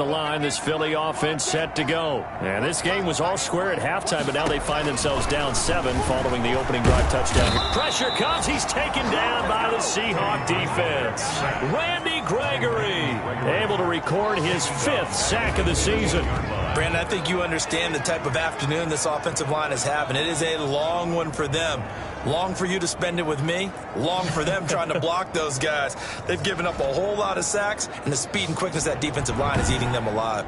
The line, this Philly offense set to go. And this game was all square at halftime, but now they find themselves down 7 following the opening drive touchdown. Pressure comes. He's taken down by the Seahawk defense. Randy Gregory able to record his 5th sack of the season. Brandon, I think you understand the type of afternoon this offensive line is having. It is a long one for them. Long for you to spend it with me. Long for them trying to block those guys. They've given up a whole lot of sacks, and the speed and quickness of that defensive line is eating them alive.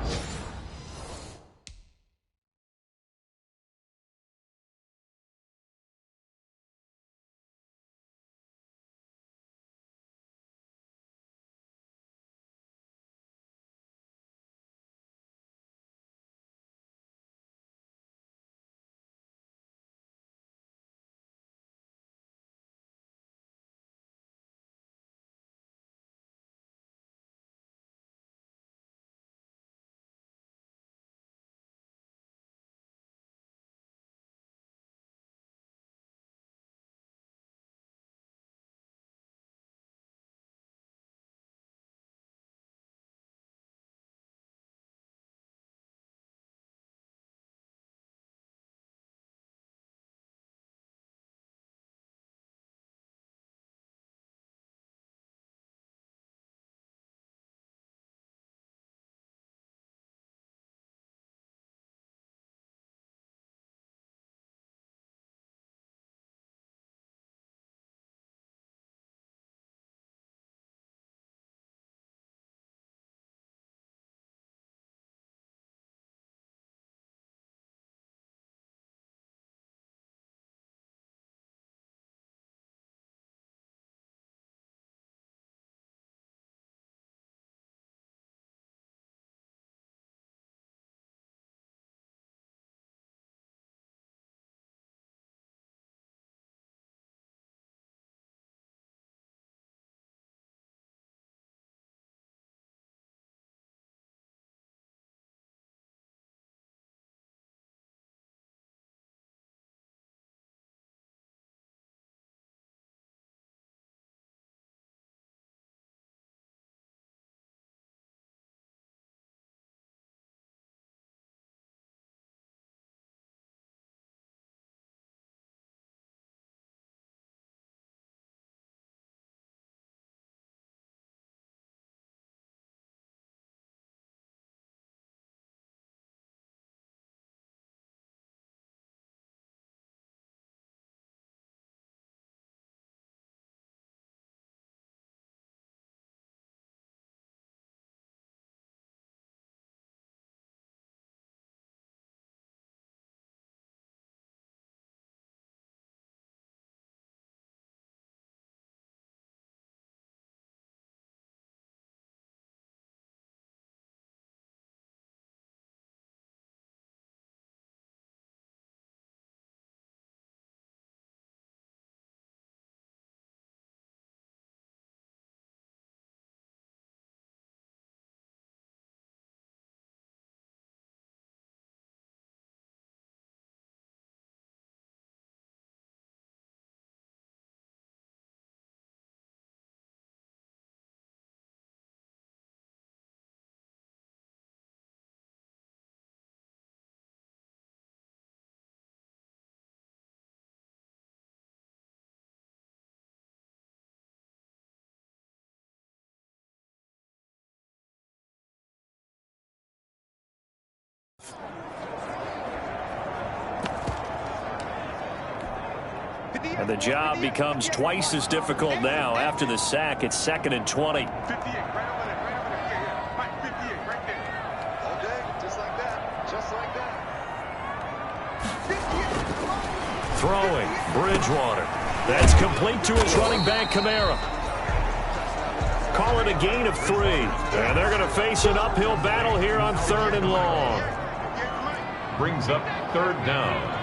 And the job becomes twice as difficult now. After the sack, it's 2nd and 20. Throwing, Bridgewater. That's complete to his running back, Kamara. Call it a gain of 3. And they're going to face an uphill battle here on 3rd and long. Brings up 3rd down.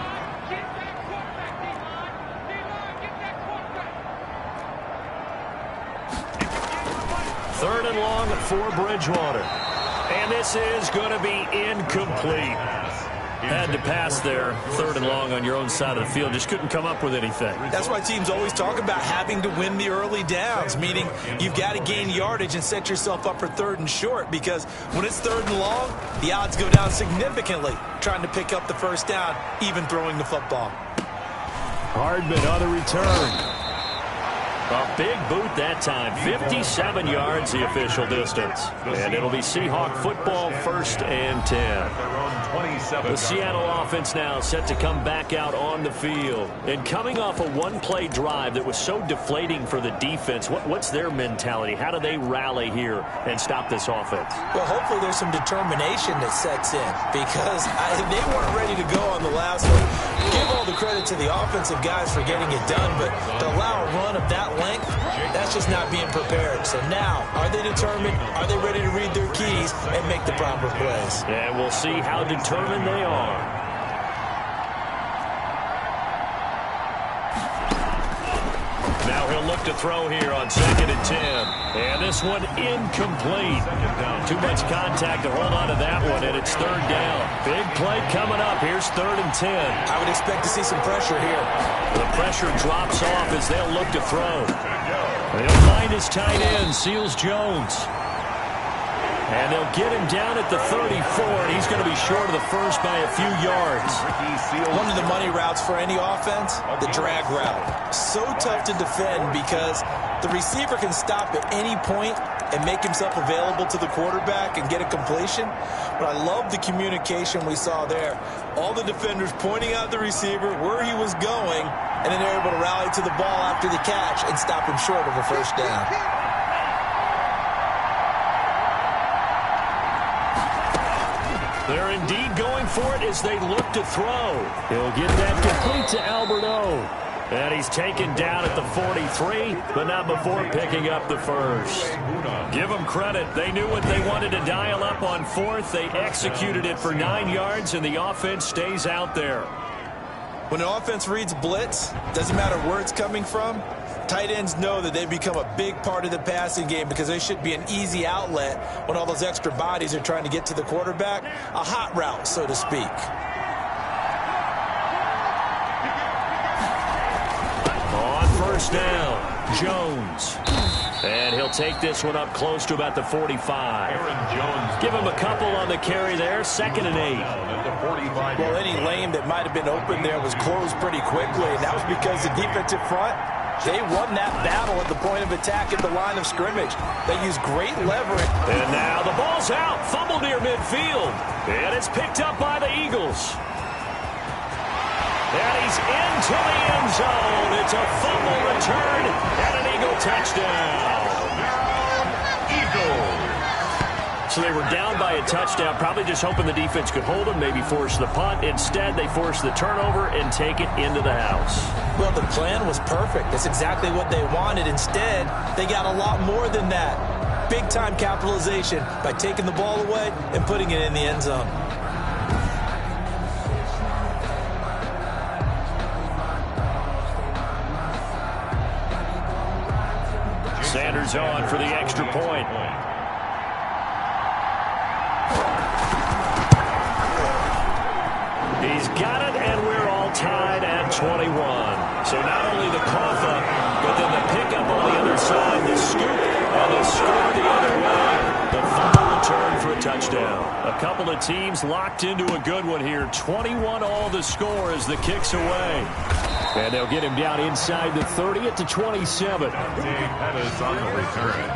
3rd and long for Bridgewater. And this is going to be incomplete. Had to pass there, 3rd and long on your own side of the field. Just couldn't come up with anything. That's why teams always talk about having to win the early downs, meaning you've got to gain yardage and set yourself up for 3rd and short, because when it's 3rd and long, the odds go down significantly trying to pick up the first down, even throwing the football. Hardman on the return. A big boot that time. 57 yards the official distance. And it'll be Seahawk football, 1st and 10. The Seattle offense now set to come back out on the field. And coming off a one-play drive that was so deflating for the defense, what's their mentality? How do they rally here and stop this offense? Well, hopefully there's some determination that sets in, because they weren't ready to go on the last one. Give all the credit to the offensive guys for getting it done, but to allow a run of that length, that's just not being prepared. So now, are they determined? Are they ready to read their keys and make the proper plays? And we'll see how determined they are. Now he'll look to throw here on 2nd and 10. And this one incomplete. Too much contact to hold on to that one, and it's 3rd down. Big play coming up. Here's 3rd and 10. I would expect to see some pressure here. The pressure drops off as they'll look to throw. They'll find his tight end, Seals Jones. And they'll get him down at the 34, and he's going to be short of the first by a few yards. One of the money routes for any offense, the drag route. So tough to defend because the receiver can stop at any point and make himself available to the quarterback and get a completion. But I love the communication we saw there. All the defenders pointing out the receiver, where he was going, and then they're able to rally to the ball after the catch and stop him short of a first down. They're indeed going for it as they look to throw. He'll get that complete to Alberto. And he's taken down at the 43, but not before picking up the first. Give them credit. They knew what they wanted to dial up on 4th. They executed it for 9 yards, and the offense stays out there. When an offense reads blitz, doesn't matter where it's coming from, tight ends know that they become a big part of the passing game because they should be an easy outlet when all those extra bodies are trying to get to the quarterback. A hot route, so to speak. On 1st down, Jones. And he'll take this one up close to about the 45. Give him a couple on the carry there, 2nd and 8. Well, any lane that might have been open there was closed pretty quickly, and that was because the defensive front, they won that battle at the point of attack at the line of scrimmage. They used great leverage. And now the ball's out, fumbled near midfield. And it's picked up by the Eagles. And he's into the end zone. It's a fumble return and an Eagle touchdown. Eagles. So they were down by a touchdown, probably just hoping the defense could hold them, maybe force the punt. Instead, they forced the turnover and take it into the house. Well, the plan was perfect. That's exactly what they wanted. Instead, they got a lot more than that. Big-time capitalization by taking the ball away and putting it in the end zone. Sanders on for the extra point. He's got it, and we're all tied at 21. So not only the cough up, but then the pickup on the other side, the scoop, and the score the other way. The fumble return for a touchdown. A couple of teams locked into a good one here. 21 all the score as the kick's away. And they'll get him down inside the 30 at the 27. Pettis on the return.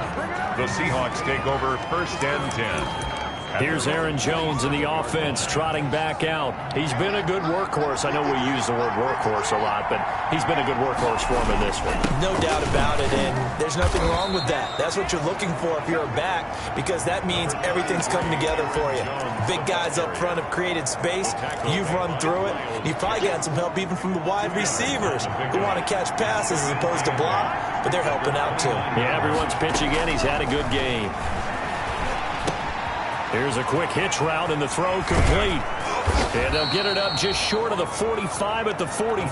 The Seahawks take over 1st and 10. Here's Aaron Jones in the offense trotting back out. He's been a good workhorse. I know we use the word workhorse a lot, but he's been a good workhorse for him in this one. No doubt about it, and there's nothing wrong with that. That's what you're looking for if you're a back, because that means everything's coming together for you. Big guys up front have created space. You've run through it. You've probably gotten some help even from the wide receivers who want to catch passes as opposed to block, but they're helping out too. Yeah, everyone's pitching in. He's had a good game. Here's a quick hitch route, and the throw complete. And they'll get it up just short of the 45 at the 44.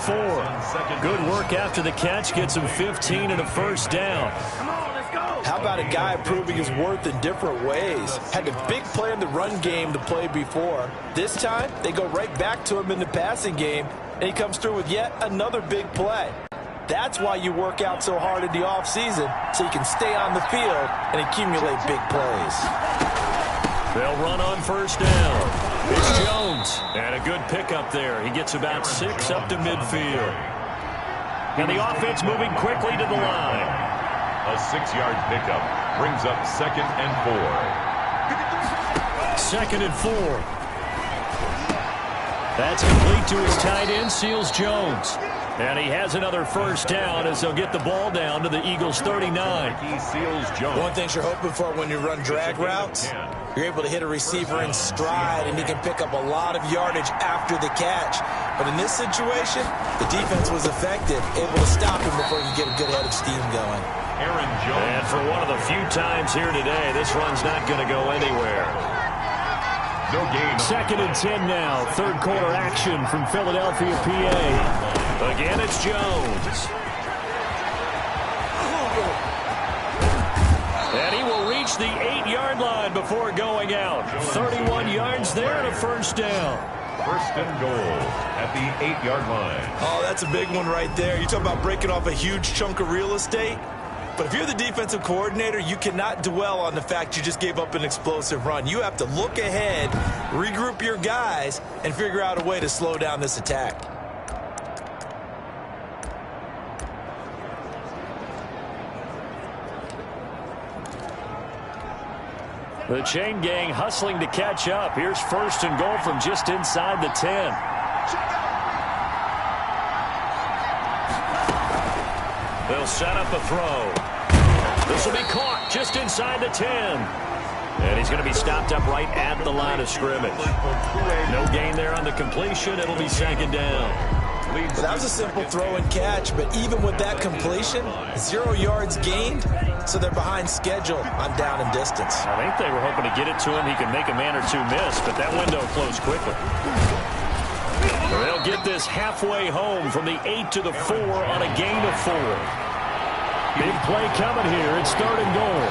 Good work after the catch. Gets him 15 and a first down. Come on, let's go. How about a guy proving his worth in different ways? Had a big play in the run game to play before. This time, they go right back to him in the passing game, and he comes through with yet another big play. That's why you work out so hard in the offseason, so you can stay on the field and accumulate big plays. They'll run on first down. It's Jones. And a good pickup there. He gets about 6 up to midfield. And the offense moving quickly to the line. A 6-yard pickup brings up 2nd and 4. 2nd and 4. That's complete to his tight end, Seals Jones. And he has another first down as they'll get the ball down to the Eagles' 39. He seals Jones. One thing you're hoping for when you run drag routes, you're able to hit a receiver in stride, and he can pick up a lot of yardage after the catch. But in this situation, the defense was effective, able to stop him before he could get a good head of steam going. Aaron Jones. And for one of the few times here today, this run's not going to go anywhere. No gain. 2nd and 10 now. Third quarter action from Philadelphia, PA. Again, it's Jones. And he will reach the 8-yard line before going out. 31 yards there and a first down. First and goal at the 8-yard line. Oh, that's a big one right there. You talk about breaking off a huge chunk of real estate. But if you're the defensive coordinator, you cannot dwell on the fact you just gave up an explosive run. You have to look ahead, regroup your guys, and figure out a way to slow down this attack. The chain gang hustling to catch up. Here's first and goal from just inside the 10. They'll set up a throw. This will be caught just inside the 10. And he's going to be stopped up right at the line of scrimmage. No gain there on the completion. It'll be 2nd down. Well, that was a simple throw and catch, but even with that completion, 0 yards gained, so they're behind schedule on down and distance. I think they were hoping to get it to him. He could make a man or two miss, but that window closed quickly. They'll get this halfway home from the 8 to the 4 on a gain of 4. Big play coming here. It's 3rd and goal.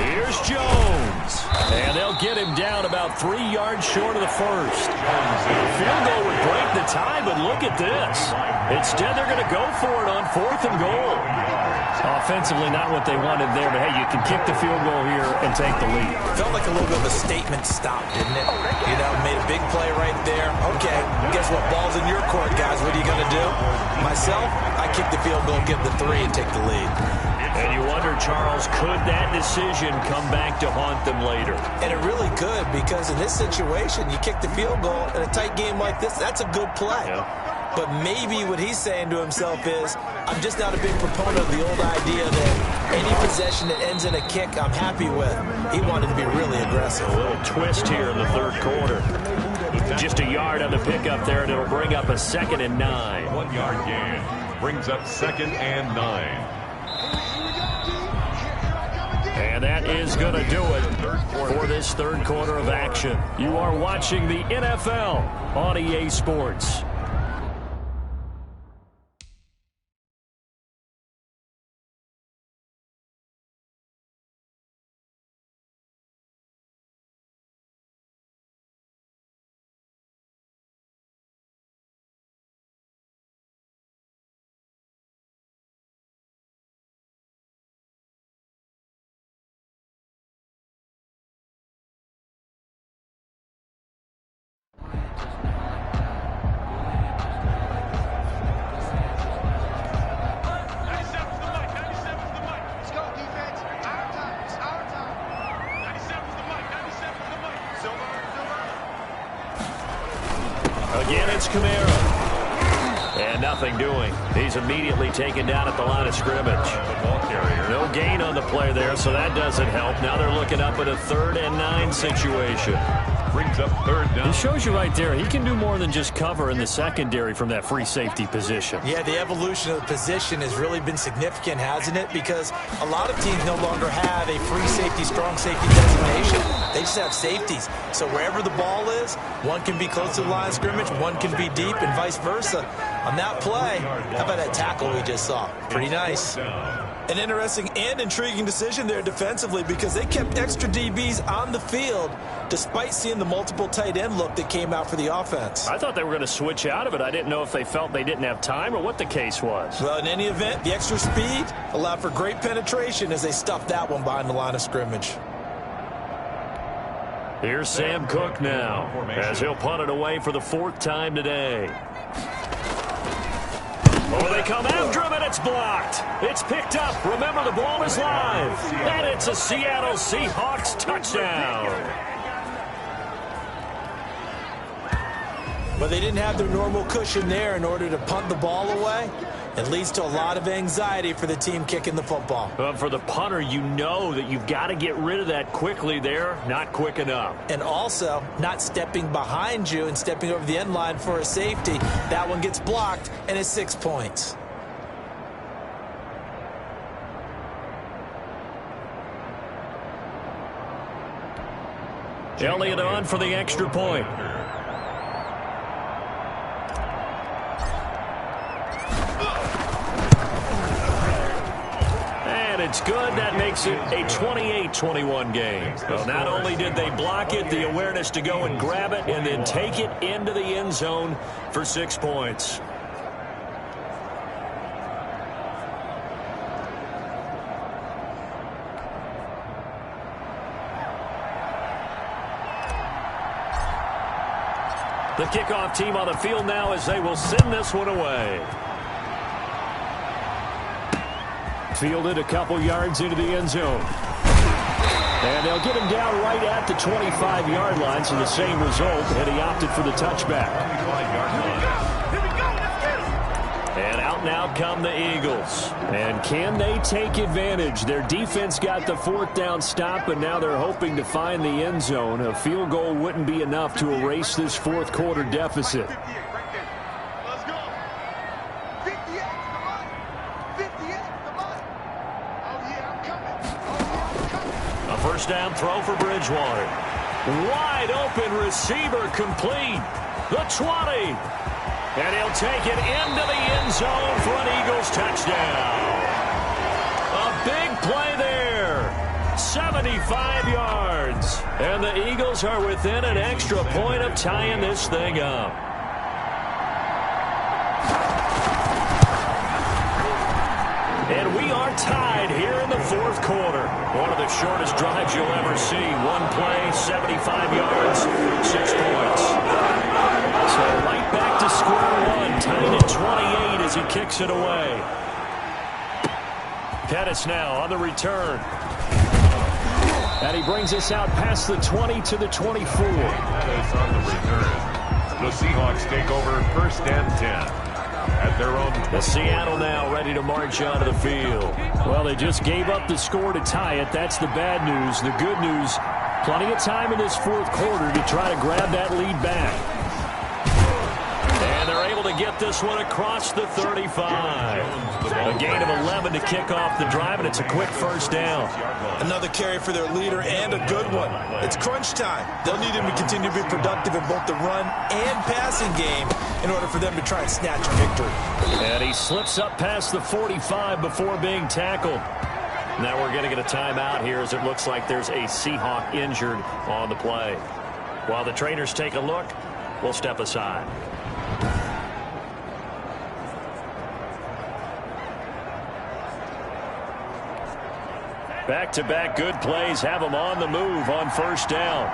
Here's Jones. And they'll get him down about 3 yards short of the first. Field goal would break the tie, but look at this. Instead, they're going to go for it on 4th and goal. Offensively, not what they wanted there, but hey, you can kick the field goal here and take the lead. Felt like a little bit of a statement stop, didn't it? You know, made a big play right there. Okay, guess what? Ball's in your court, guys. What are you going to do? Myself, I kick the field goal, get the 3, and take the lead. And you wonder, Charles, could that decision come back to haunt them later? And it really could, because in this situation, you kick the field goal in a tight game like this, that's a good play. Yeah. But maybe what he's saying to himself is, I'm just not a big proponent of the old idea that any possession that ends in a kick I'm happy with. He wanted to be really aggressive. A little twist here in the 3rd quarter. Just a yard on the pickup there, and it'll bring up a 2nd and 9. 1-yard gain brings up 2nd and 9. And that is going to do it for this 3rd quarter of action. You are watching the NFL on EA Sports. Again, it's Kamara. And nothing doing. He's immediately taken down at the line of scrimmage. No gain on the play there, so that doesn't help. Now they're looking up at a 3rd and 9 situation. Brings up 3rd down. It shows you right there, he can do more than just cover in the secondary from that free safety position. Yeah, the evolution of the position has really been significant, hasn't it? Because a lot of teams no longer have a free safety, strong safety designation. They just have safeties. So wherever the ball is, one can be close to the line of scrimmage, one can be deep, and vice versa. On that play, how about that tackle we just saw? Pretty nice. An interesting and intriguing decision there defensively because they kept extra DBs on the field despite seeing the multiple tight end look that came out for the offense. I thought they were going to switch out of it. I didn't know if they felt they didn't have time or what the case was. Well, in any event, the extra speed allowed for great penetration as they stuffed that one behind the line of scrimmage. Here's Sam Cook now as he'll punt it away for the 4th time today. Oh, they come after him, and it's blocked. It's picked up. Remember, the ball is live. And it's a Seattle Seahawks touchdown. But they didn't have their normal cushion there in order to punt the ball away. It leads to a lot of anxiety for the team kicking the football. For the punter, you know that you've got to get rid of that quickly there. Not quick enough. And also, not stepping behind you and stepping over the end line for a safety. That one gets blocked, and it's 6 points. Elliott on for the extra point. It's good. That makes it a 28-21 game. Well, not only did they block it, the awareness to go and grab it and then take it into the end zone for 6 points. The kickoff team on the field now as they will send this one away. Fielded a couple yards into the end zone. And they'll get him down right at the 25-yard line, so the same result, and he opted for the touchback. And out now come the Eagles. And can they take advantage? Their defense got the 4th down stop, and now they're hoping to find the end zone. A field goal wouldn't be enough to erase this 4th quarter deficit. First down throw for Bridgewater. Wide open receiver complete. The 20. And he'll take it into the end zone for an Eagles touchdown. A big play there. 75 yards. And the Eagles are within an extra point of tying this thing up. And we are tied here in the 4th quarter. One of the shortest drives you'll ever see. One play, 75 yards, 6 points. So right back to square one. Tied at 28 as he kicks it away. Pettis now on the return. And he brings us out past the 20 to the 24. Pettis on the return. The Seahawks take over 1st and 10. At their own. The Seattle now ready to march onto the field. Well, they just gave up the score to tie it. That's the bad news. The good news, plenty of time in this 4th quarter to try to grab that lead back. And they're able to get this one across the 35. A gain of 11 to kick off the drive, and it's a quick first down. Another carry for their leader and a good one. It's crunch time. They'll need him to continue to be productive in both the run and passing game in order for them to try and snatch a victory. And he slips up past the 45 before being tackled. Now we're going to get a timeout here as it looks like there's a Seahawk injured on the play. While the trainers take a look, we'll step aside. Back-to-back good plays have them on the move on first down.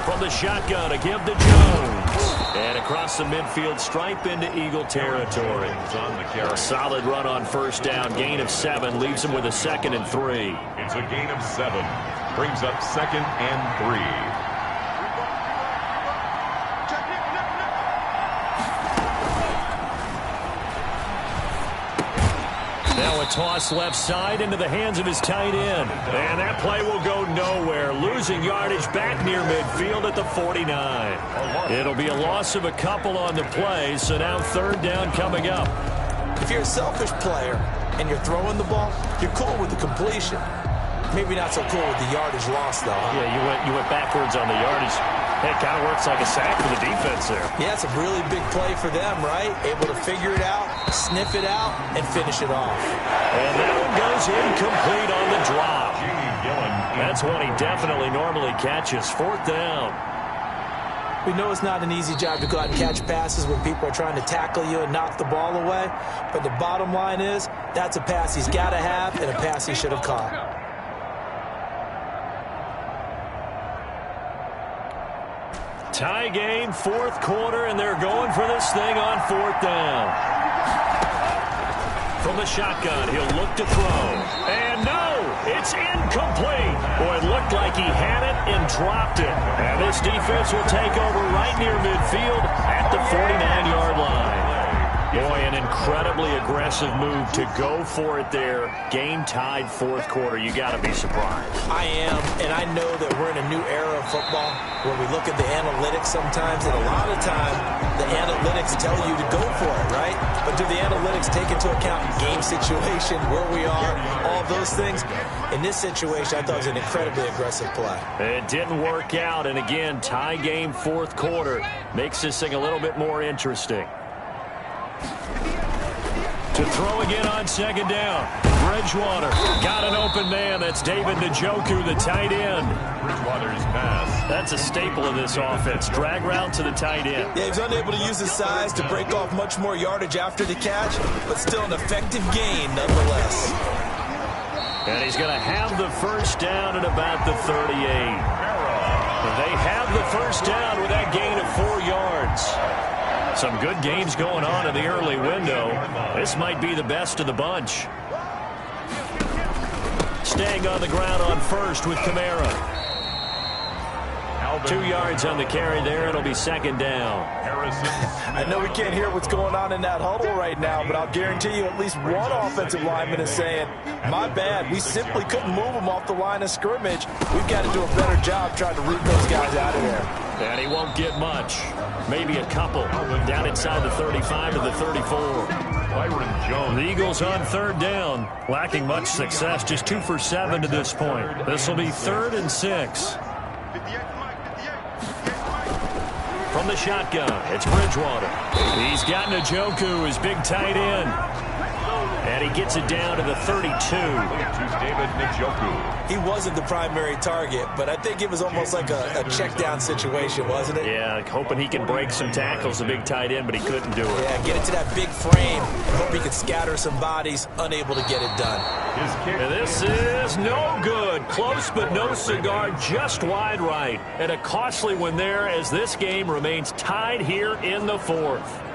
From the shotgun to give to Jones. And across the midfield stripe into Eagle territory. A solid run on first down. Gain of 7 leaves him with a 2nd and 3. It's a gain of 7. Brings up 2nd and 3. Now a toss left side into the hands of his tight end. And that play will go nowhere. Losing yardage back near midfield at the 49. It'll be a loss of a couple on the play, so now 3rd down coming up. If you're a selfish player and you're throwing the ball, you're cool with the completion. Maybe not so cool with the yardage loss, though. Yeah, you went backwards on the yardage. It kind of works like a sack for the defense there. Yeah, it's a really big play for them, right? Able to figure it out, sniff it out, and finish it off. And that one goes incomplete on the drop. That's one he definitely normally catches. 4th down. We know it's not an easy job to go out and catch passes when people are trying to tackle you and knock the ball away. But the bottom line is, that's a pass he's got to have and a pass he should have caught. Tie game, 4th quarter, and they're going for this thing on 4th down. From the shotgun, he'll look to throw. And no, it's incomplete. Boy, it looked like he had it and dropped it. And this defense will take over right near midfield at the 49-yard line. Boy, an incredibly aggressive move to go for it there. Game tied 4th quarter. You got to be surprised. I am, and I know that we're in a new era of football where we look at the analytics sometimes, and a lot of time the analytics tell you to go for it, right? But do the analytics take into account game situation, where we are, all those things? In this situation, I thought it was an incredibly aggressive play. It didn't work out, and again, tie game 4th quarter makes this thing a little bit more interesting. To throw again on 2nd down. Bridgewater got an open man. That's David Njoku, the tight end. Bridgewater's pass. That's a staple of this offense. Drag route to the tight end. Yeah, he's unable to use his size to break off much more yardage after the catch, but still an effective gain nonetheless. And he's going to have the 1st down at about the 38. They have the 1st down with that gain of 4 yards. Some good games going on in the early window. This might be the best of the bunch. Staying on the ground on 1st with Kamara. 2 yards on the carry there. It'll be 2nd down. I know we can't hear what's going on in that huddle right now, but I'll guarantee you at least one offensive lineman is saying, my bad, we simply couldn't move them off the line of scrimmage. We've got to do a better job trying to root those guys out of there. And he won't get much. Maybe a couple down inside the 35 to the 34. Byron Jones. The Eagles on 3rd down. Lacking much success. Just 2 for 7 to this point. This will be 3rd and 6. From the shotgun, it's Bridgewater. He's got Njoku, his big tight end. And he gets it down to the 32. David Njoku. He wasn't the primary target, but I think it was almost like a check down situation, wasn't it? Yeah, hoping he can break some tackles, the big tight end, but he couldn't do it. Yeah, get it to that big frame and hope he could scatter some bodies, unable to get it done. His kick. And this is no good. Close but no cigar, just wide right. And a costly one there as this game remains tied here in the 4th.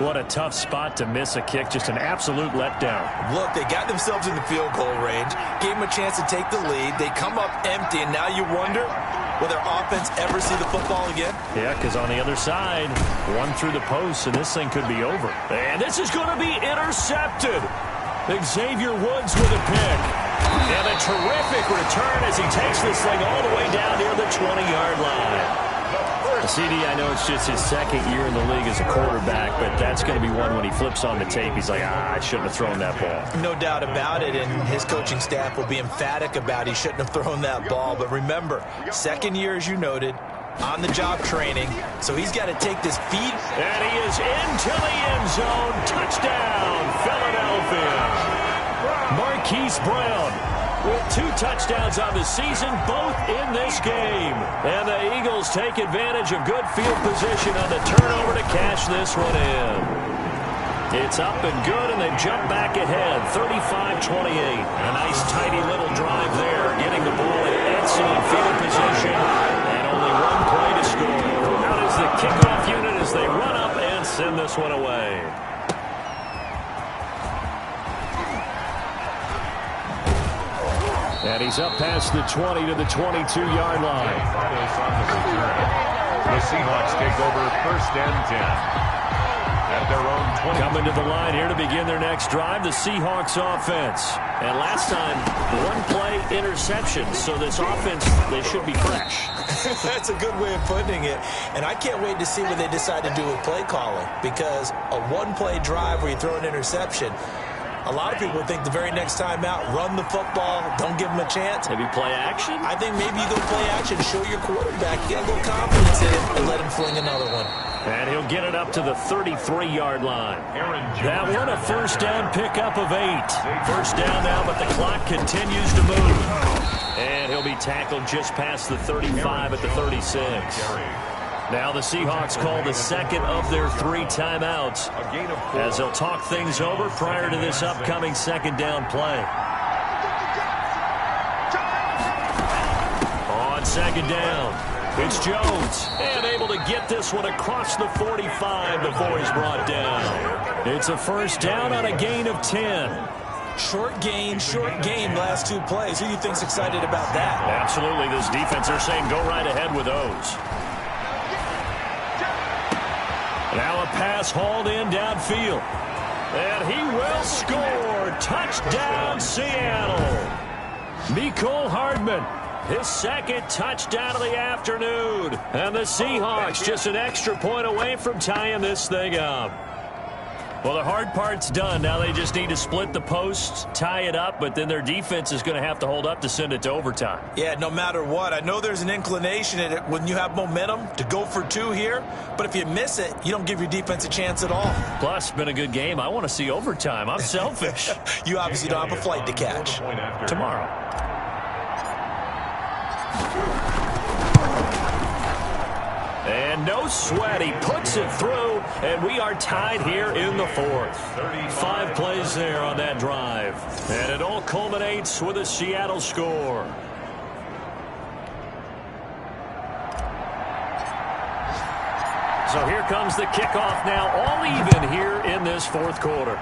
What a tough spot to miss a kick. Just an absolute letdown. Look, they got themselves in the field goal range, gave them a chance to take the lead. They come up empty, and now you wonder, will their offense ever see the football again? Yeah, because on the other side, one through the post, and this thing could be over. And this is going to be intercepted. Xavier Woods with a pick. And a terrific return as he takes this thing all the way down near the 20-yard line. CD, I know it's just his 2nd year in the league as a quarterback, but that's going to be one when he flips on the tape. He's like, I shouldn't have thrown that ball. No doubt about it, and his coaching staff will be emphatic about he shouldn't have thrown that ball. But remember, 2nd year, as you noted, on-the-job training, so he's got to take this feed. And he is into the end zone. Touchdown, Philadelphia. Marquise Brown with 2 touchdowns on the season, both in this game. And the Eagles take advantage of good field position on the turnover to cash this one in. It's up and good, and they jump back ahead, 35-28. A nice, tidy little drive there, getting the ball in excellent field position, and only one play to score. Out is the kickoff unit as they run up and send this one away. And he's up past the 20 to the 22-yard line. The Seahawks take over 1st and 10. At their own 20. Coming to the line here to begin their next drive, the Seahawks offense. And last time, 1-play interception. So this offense, they should be fresh. That's a good way of putting it. And I can't wait to see what they decide to do with play calling. Because a 1-play drive where you throw an interception, A lot of people think the very next time out, run the football, don't give them a chance. Maybe play action? I think maybe you go play action, show your quarterback, get a little confidence in it, and let him fling another one. And he'll get it up to the 33-yard line. That one a first down pickup of 8. First down now, but the clock continues to move. And he'll be tackled just past the 35 at the 36. Now the Seahawks call the second of their 3 timeouts as they'll talk things over prior to this upcoming second down play. On second down, it's Jones, and able to get this one across the 45 before he's brought down. It's a first down on a gain of 10. Short game, last 2 plays. Who do you think's excited about that? Absolutely, this defense, they're saying go right ahead with those. Now a pass hauled in downfield. And he will score. Touchdown, Seattle. Mecole Hardman, his second touchdown of the afternoon. And the Seahawks just an extra point away from tying this thing up. Well, the hard part's done. Now they just need to split the posts, tie it up, but then their defense is going to have to hold up to send it to overtime. Yeah, no matter what. I know there's an inclination in it when you have momentum to go for 2 here, but if you miss it, you don't give your defense a chance at all. Plus, it's been a good game. I want to see overtime. I'm selfish. You obviously don't have a flight to catch. Tomorrow. And no sweat. He puts it through, and we are tied here in the 4th. 5 plays there on that drive. And it all culminates with a Seattle score. So here comes the kickoff now, all even here in this 4th quarter.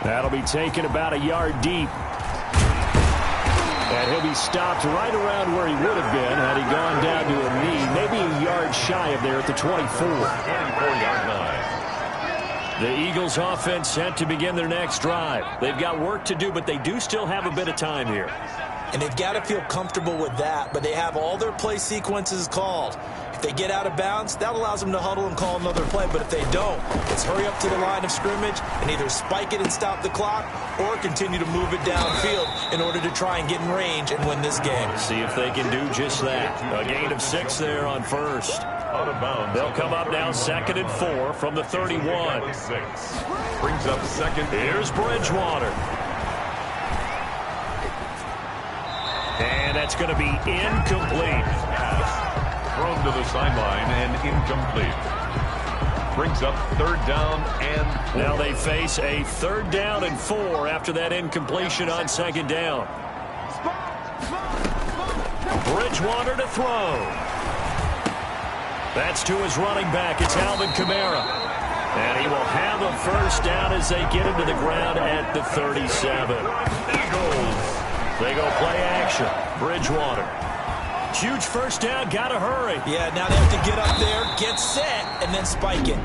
That'll be taken about a yard deep. And he'll be stopped right around where he would have been had he gone down to a knee, maybe a yard shy of there at the 24-yard line. The Eagles offense set to begin their next drive. They've got work to do, but they do still have a bit of time here. And they've got to feel comfortable with that, but they have all their play sequences called. If they get out of bounds, that allows them to huddle and call another play. But if they don't, it's hurry up to the line of scrimmage and either spike it and stop the clock or continue to move it downfield in order to try and get in range and win this game. See if they can do just that. A gain of 6 there on first. They'll come up now 2nd and 4 from the 31. Brings up second. Here's Bridgewater. And that's going to be incomplete. Thrown to the sideline and incomplete. Brings up 3rd down and 4. Now they face a 3rd down and 4 after that incompletion on 2nd down. Bridgewater to throw. That's to his running back. It's Alvin Kamara. And he will have a first down as they get him to the ground at the 37. Eagles. They go play action. Bridgewater. Huge first down. Got to hurry. Yeah, now they have to get up there, get set, and then spike it.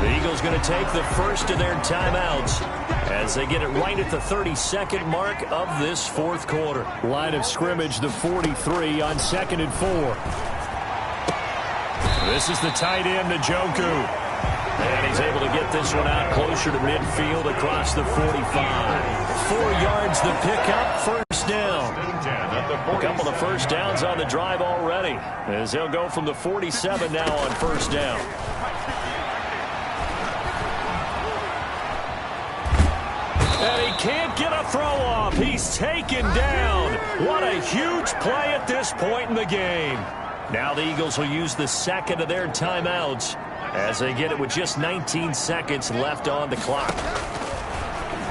The Eagles going to take the first of their timeouts as they get it right at the 32nd mark of this 4th quarter. Line of scrimmage, the 43 on 2nd and 4. This is the tight end, Njoku. And he's able to get this one out closer to midfield across the 45. 4 yards the pickup, first down. A couple of first downs on the drive already as they'll go from the 47 now on first down. And he can't get a throw off. He's taken down. What a huge play at this point in the game. Now the Eagles will use the 2nd of their timeouts as they get it with just 19 seconds left on the clock.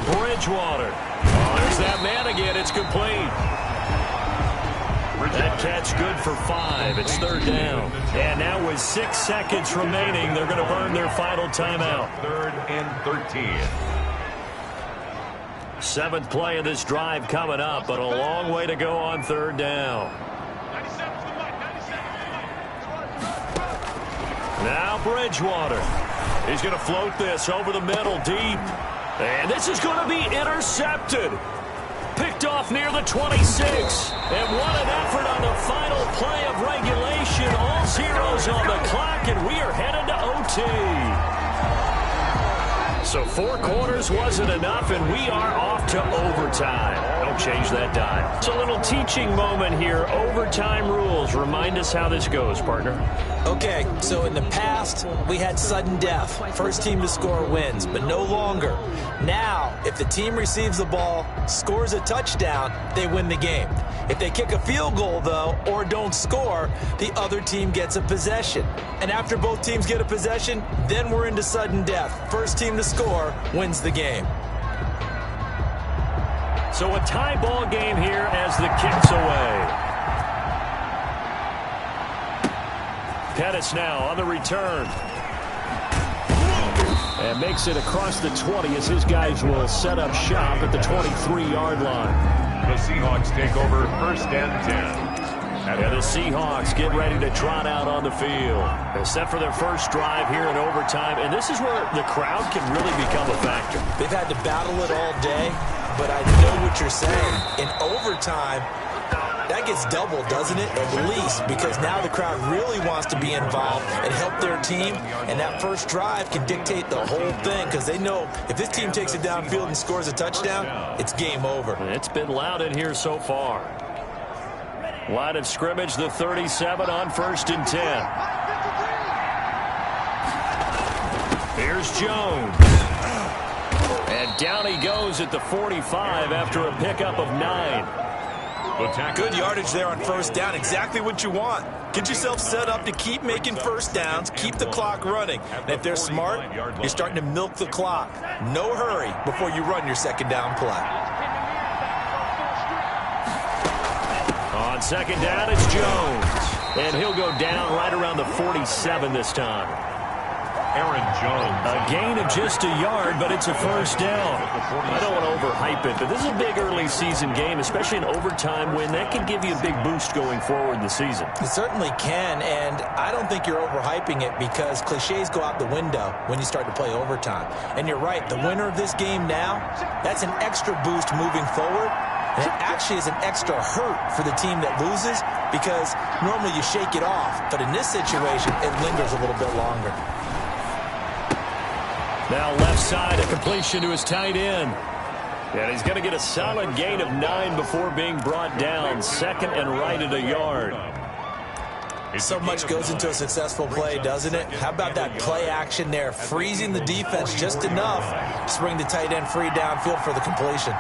Bridgewater. Oh, there's that man again. It's complete. That catch good for 5. It's 3rd down. And now with 6 seconds remaining, they're going to burn their final timeout. 3rd and 13. 7th play of this drive coming up, but a long way to go on 3rd down. Now Bridgewater. He's going to float this over the middle deep. And this is going to be intercepted. Picked off near the 26. And what an effort on the final play of regulation. All zeros on the clock, and we are headed to OT. So 4 quarters wasn't enough, and we are off to overtime. Don't change that dime. It's a little teaching moment here. Overtime rules. Remind us how this goes, partner. Okay, so in the past, we had sudden death. First team to score wins, but no longer. Now, if the team receives the ball, scores a touchdown, they win the game. If they kick a field goal, though, or don't score, the other team gets a possession. And after both teams get a possession, then we're into sudden death. First team to score wins the game. So a tie ball game here as the kick's away. Pettis now on the return. And makes it across the 20 as his guys will set up shop at the 23-yard line. The Seahawks take over first and 10. And the Seahawks get ready to trot out on the field. They're set for their first drive here in overtime, and this is where the crowd can really become a factor. They've had to battle it all day, but I know what you're saying. In overtime, that gets doubled, doesn't it? At least, because now the crowd really wants to be involved and help their team, and that first drive can dictate the whole thing because they know if this team takes it downfield and scores a touchdown, it's game over. It's been loud in here so far. Line of scrimmage, the 37 on first and 10. Here's Jones. And down he goes at the 45 after a pickup of 9. Good yardage there on first down. Exactly what you want. Get yourself set up to keep making first downs, keep the clock running. And if they're smart, you're starting to milk the clock. No hurry before you run your second down play. On second down, it's Jones. And he'll go down right around the 47 this time. Aaron Jones. A gain of just a yard, but it's a first down. I don't want to overhype it, but this is a big early season game, especially an overtime win. That can give you a big boost going forward in the season. It certainly can, and I don't think you're overhyping it because cliches go out the window when you start to play overtime. And you're right, the winner of this game now, that's an extra boost moving forward. And it actually is an extra hurt for the team that loses because normally you shake it off. But in this situation, it lingers a little bit longer. Now left side, a completion to his tight end. And he's going to get a solid gain of 9 before being brought down. Second and right at a yard. So much goes into a successful play, doesn't it? How about that play action there, freezing the defense just enough to bring the tight end free downfield for the completion.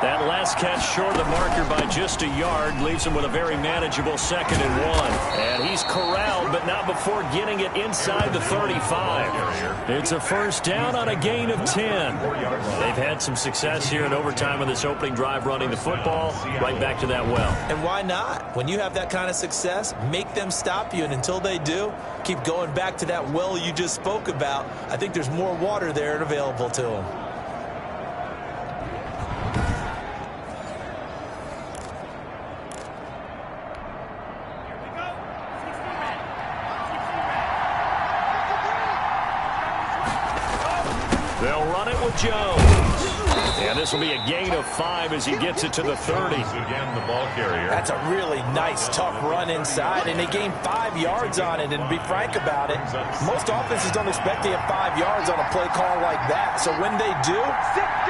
That last catch short of the marker by just a yard leaves him with a very manageable 2nd and 1. And he's corralled, but not before getting it inside the 35. It's a first down on a gain of 10. They've had some success here in overtime on this opening drive running the football. Right back to that well. And why not? When you have that kind of success, make them stop you. And until they do, keep going back to that well you just spoke about. I think there's more water there and available to them. They'll run it with Jones. And this will be a gain of 5 as he gets it to the 30. Again, the ball carrier. That's a really nice, tough run inside, and they gained 5 yards on it. And to be frank about it, most offenses don't expect to have 5 yards on a play call like that. So when they do,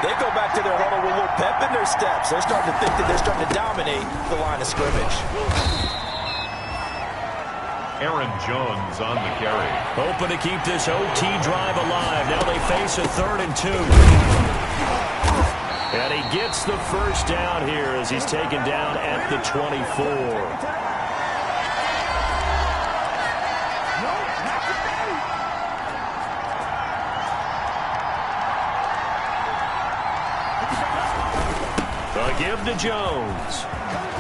they go back to their huddle with a little pep in their steps. They're starting to think that they're starting to dominate the line of scrimmage. Aaron Jones on the carry. Hoping to keep this OT drive alive. Now they face a 3rd and 2. And he gets the first down here as he's taken down at the 24. A give to Jones.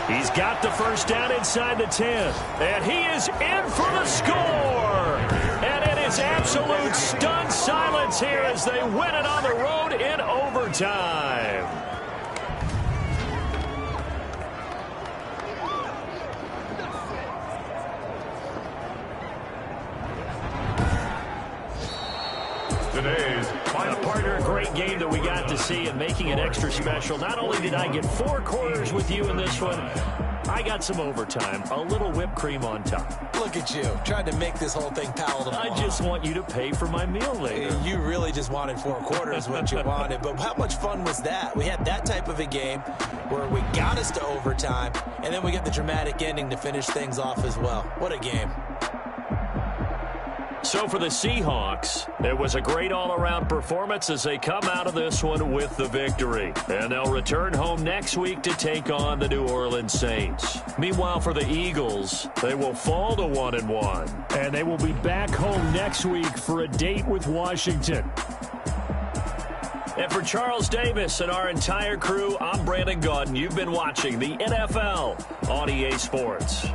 He's got the first down inside the 10. And he is in for the score. And it is absolute stunned silence here as they win it on the road in overtime. Today's final partner, a great game that we got glad to see, and making it extra special. Not only did I get 4 quarters with you in this one, I got some overtime, a little whipped cream on top. Look at you, trying to make this whole thing palatable. I just want you to pay for my meal later. You really just wanted 4 quarters, what you wanted. But how much fun was that? We had that type of a game where we got us to overtime, and then we get the dramatic ending to finish things off as well. What a game. So for the Seahawks, it was a great all-around performance as they come out of this one with the victory. And they'll return home next week to take on the New Orleans Saints. Meanwhile, for the Eagles, they will fall to 1-1. And they will be back home next week for a date with Washington. And for Charles Davis and our entire crew, I'm Brandon Gaudin. You've been watching the NFL on EA Sports.